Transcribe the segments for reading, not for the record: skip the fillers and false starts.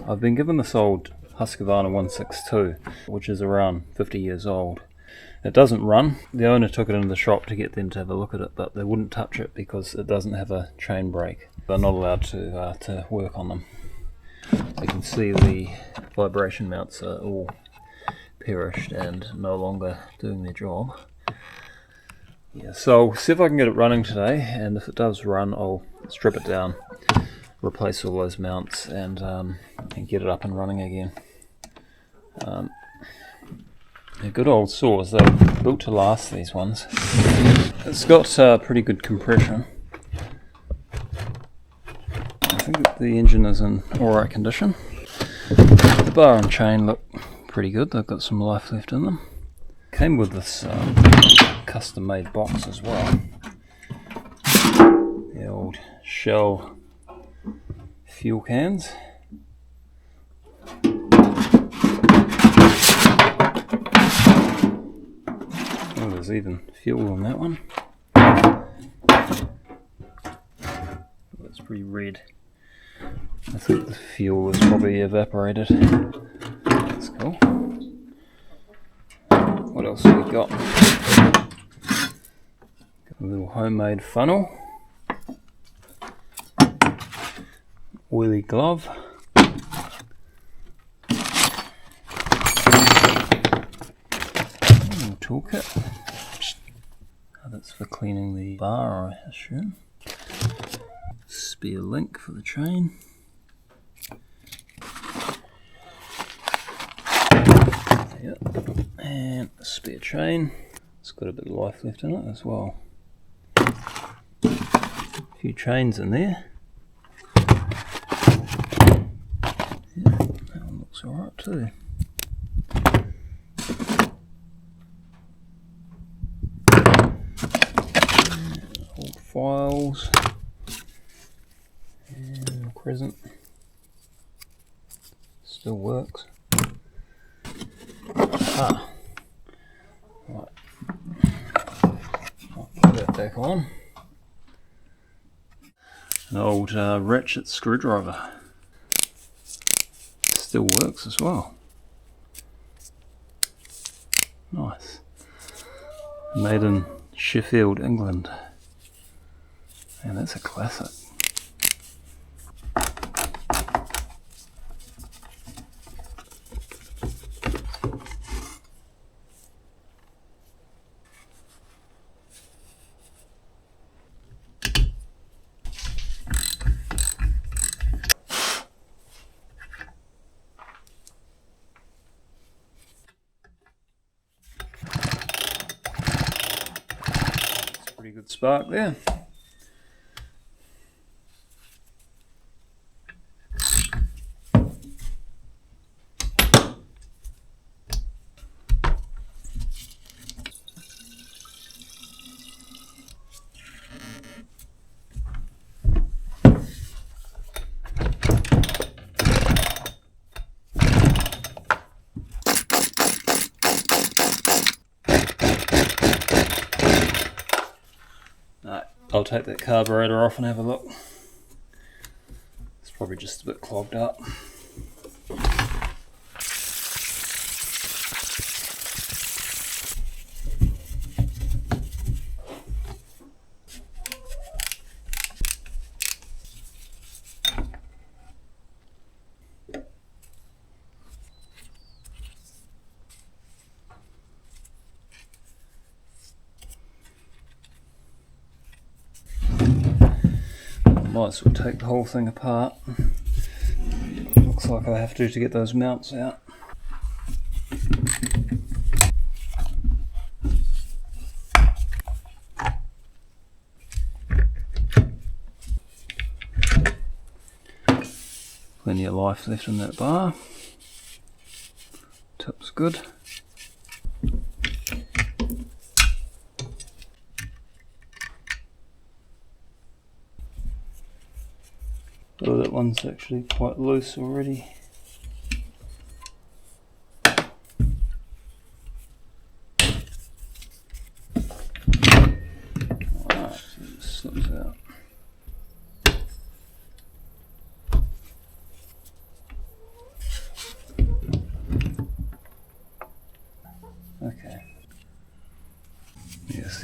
I've been given this old Husqvarna 162, which is around 50 years old. It doesn't run. The owner took it into the shop to get them to have a look at it, but they wouldn't touch it because it doesn't have a chain brake. They're not allowed to work on them. You can see the vibration mounts are all perished and no longer doing their job. Yeah, so I'll see if I can get it running today, and if it does run, I'll strip it down, replace all those mounts, and get it up and running again. They're good old saws. They're built to last, these ones. It's got pretty good compression. I think that the engine is in alright condition. The bar and chain look pretty good. They've got some life left in them. Came with this custom made box as well. The old Shell fuel cans. Oh, there's even fuel on that one. That's pretty red. I think the fuel was probably evaporated. That's cool. What else have we got? Got a little homemade funnel. Oily glove. Toolkit. That's for cleaning the bar, I assume. Spare link for the chain. Yep. And a spare chain. It's got a bit of life left in it as well. A few chains in there. Yep, that one looks alright too. Old files. And crescent. Still works. Ah. Right. I'll put that back on. An old ratchet screwdriver. Still works as well. Nice. Made in Sheffield, England. And that's a classic. Pretty good spark there. I'll take that carburetor off and have a look. It's probably just a bit clogged up. Might as well take the whole thing apart. Looks like I have to get those mounts out. Plenty of life left in that bar. Tip's good. Oh, that one's actually quite loose already. Alright, so it slips out.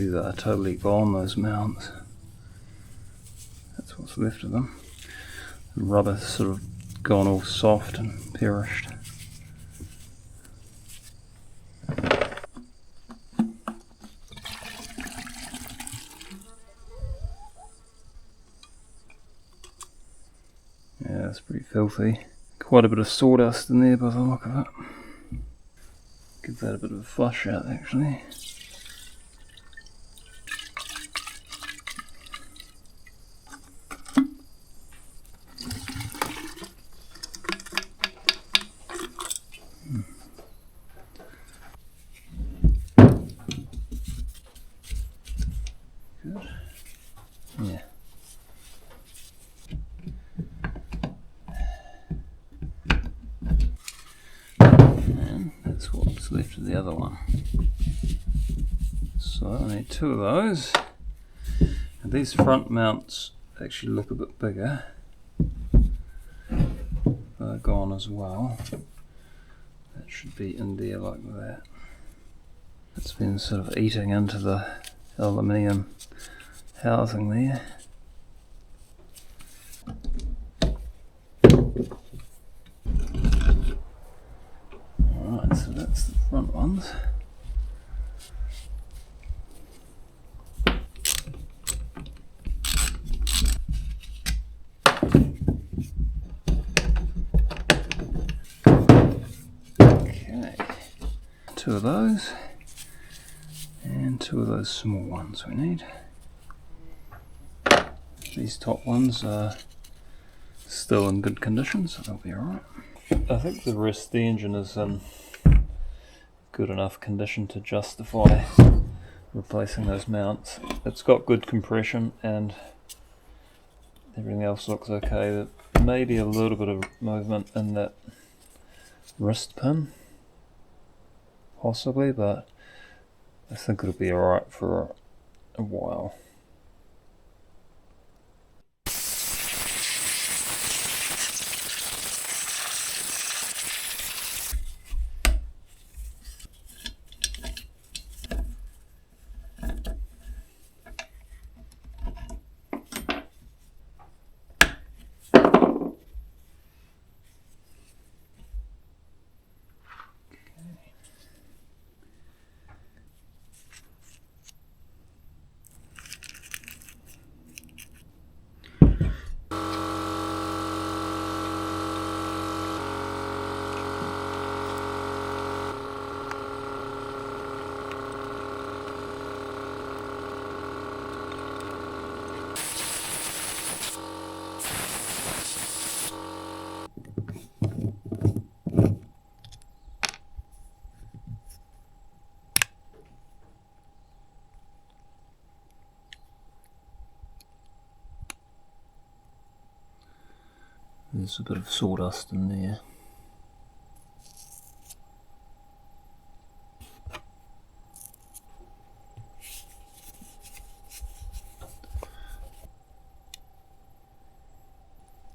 see that are totally gone, those mounts. That's what's left of them. The rubber's sort of gone all soft and perished. Yeah, it's pretty filthy. Quite a bit of sawdust in there by the look of it. Give that a bit of a flush out actually. Good. Yeah. And that's what's left of the other one. So I need two of those. And these front mounts actually look a bit bigger. They're gone as well. That should be in there like that. It's been sort of eating into the aluminium housing there. Alright, so that's the front ones. Okay, two of those. And two of those small ones we need. These top ones are still in good condition, so they'll be alright. I think the rest of the engine is in good enough condition to justify replacing those mounts. It's got good compression and everything else looks okay. There may be a little bit of movement in that wrist pin, possibly, but I think it'll be alright for a while. There's a bit of sawdust in there.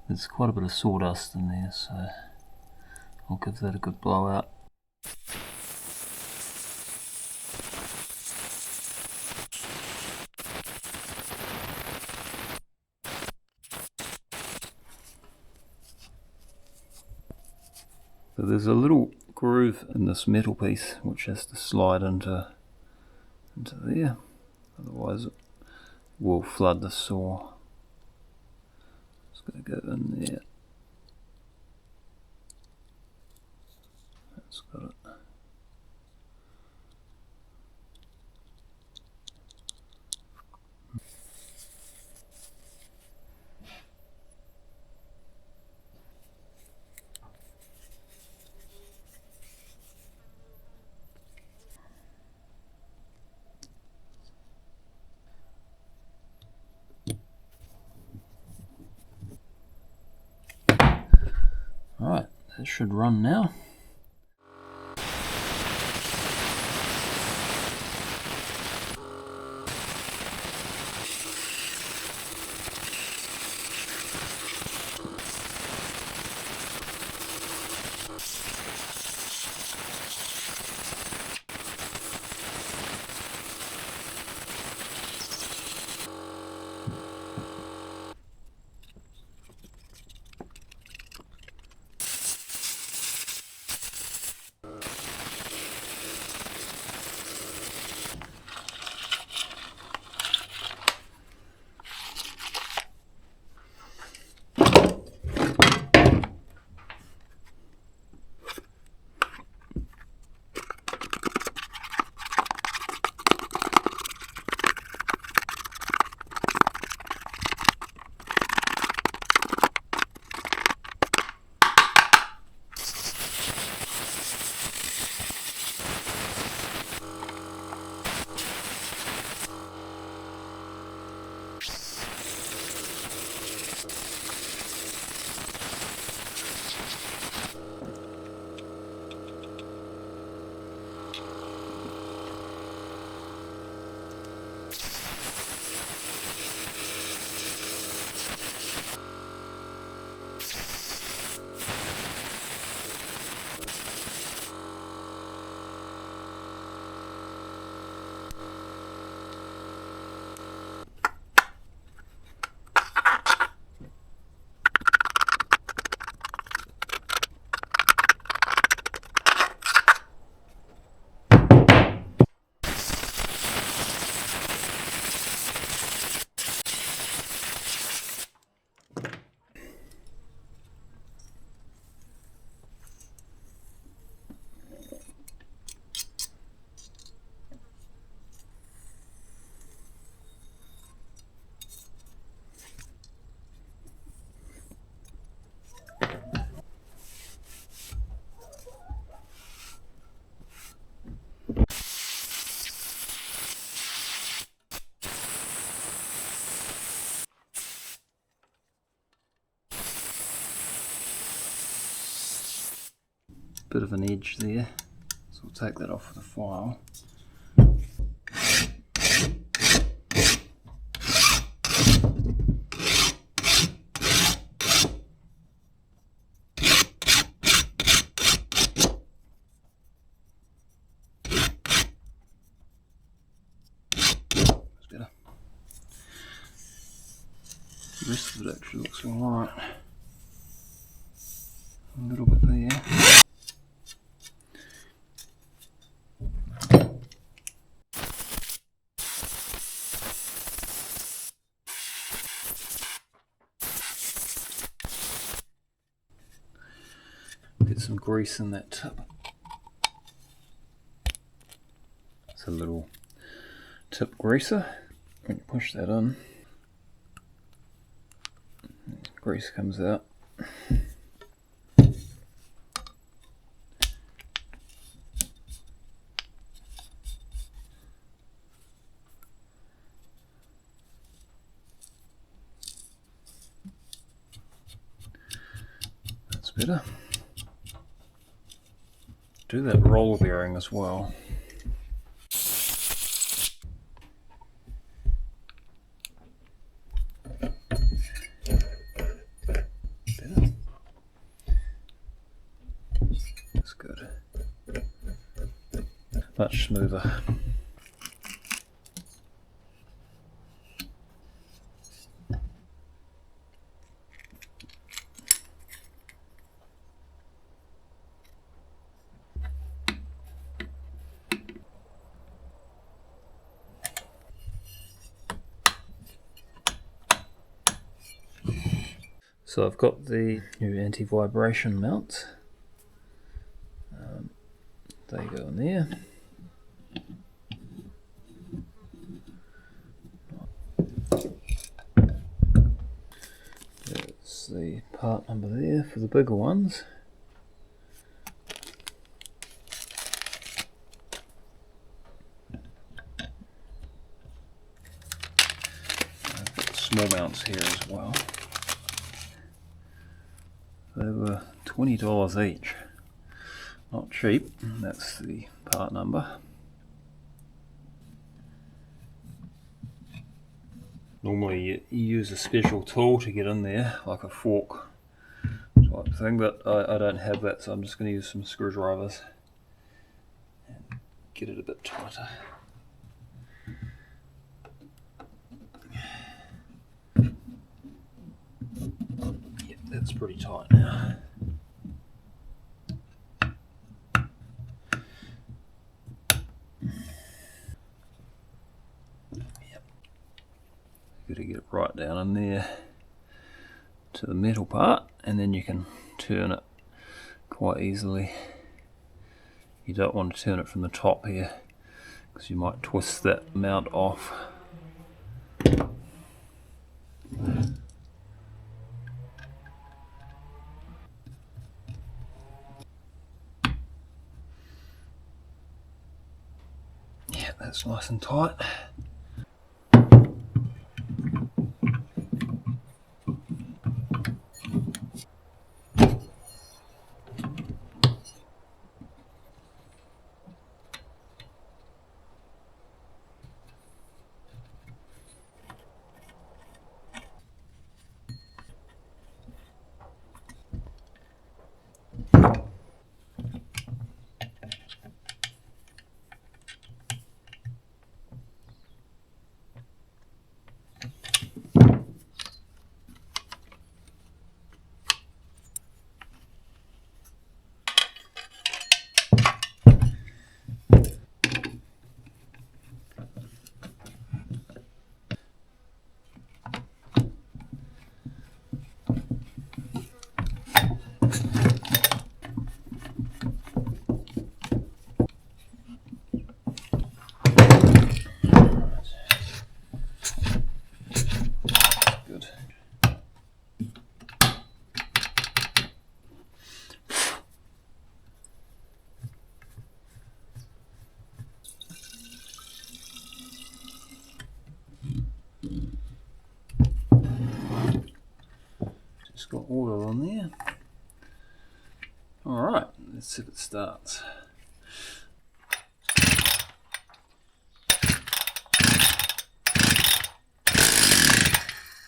There's quite a bit of sawdust in there, so I'll give that a good blowout. So there's a little groove in this metal piece which has to slide into there, otherwise it will flood the saw. It's going to go in there. That's got it. Alright, it should run now. bit of an edge there, so we'll take that off with a file. That's better. The rest of it actually looks alright. A little bit there. Get some grease in that tip. It's a little tip greaser. When you push that in, grease comes out. That's better. Do that roller bearing as well. Better. That's good. Much smoother. So I've got the new anti-vibration mounts. They go in there. That's the part number there for the bigger ones. I've got small mounts here as well. They were $20 each. Not cheap. That's the part number. Normally you use a special tool to get in there, like a fork type thing, but I don't have that, so I'm just going to use some screwdrivers and get it a bit tighter. Yep, that's pretty tight now. Got to get it right down in there to the metal part, and then you can turn it quite easily. You don't want to turn it from the top here because you might twist that mount off. Yeah, that's nice and tight. Got oil on there. Alright, Let's see if it starts.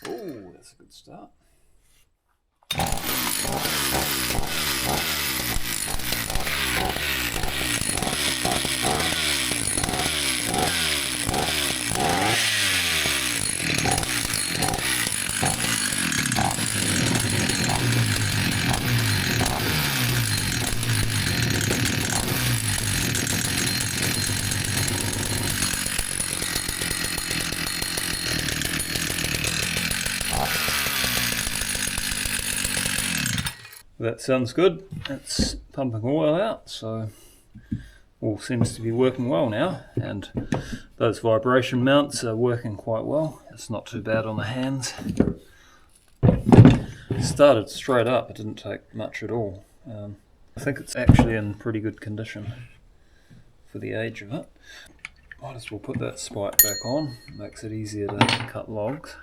Oh, that's a good start. That sounds good. It's pumping oil out, so all seems to be working well now, and those vibration mounts are working quite well. It's not too bad on the hands. It started straight up, it didn't take much at all. I think it's actually in pretty good condition for the age of it. Might as well put that spike back on, makes it easier to cut logs.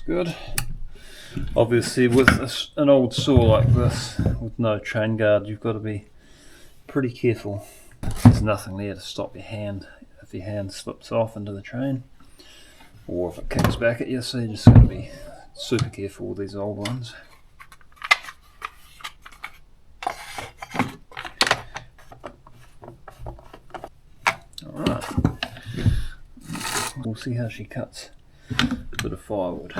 Good. Obviously with an old saw like this with no chain guard, you've got to be pretty careful. There's nothing there to stop your hand if your hand slips off into the chain or if it kicks back at you, so you're just got to be super careful with these old ones. Alright, we'll see how she cuts a bit of firewood.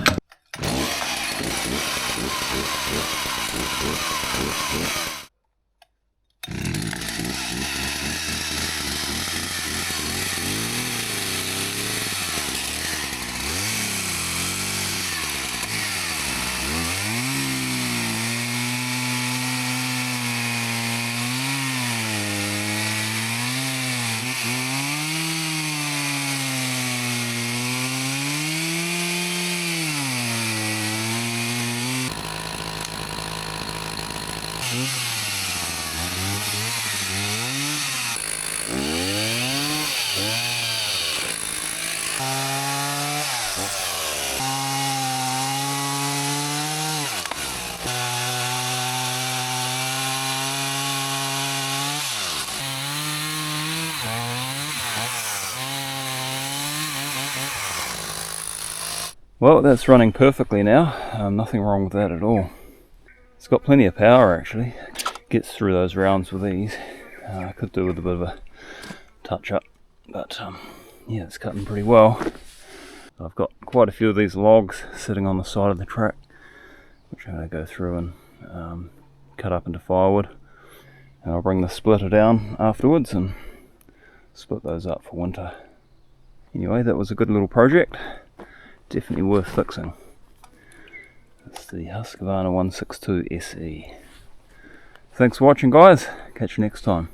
Well, that's running perfectly now. Nothing wrong with that at all. It's got plenty of power actually. Gets through those rounds with ease. I could do with a bit of a touch up, but yeah, it's cutting pretty well. I've got quite a few of these logs sitting on the side of the track, which I'm going to go through and cut up into firewood. And I'll bring the splitter down afterwards and split those up for winter. Anyway, that was a good little project. Definitely worth fixing. It's the Husqvarna 162 SE. Thanks for watching, guys. Catch you next time.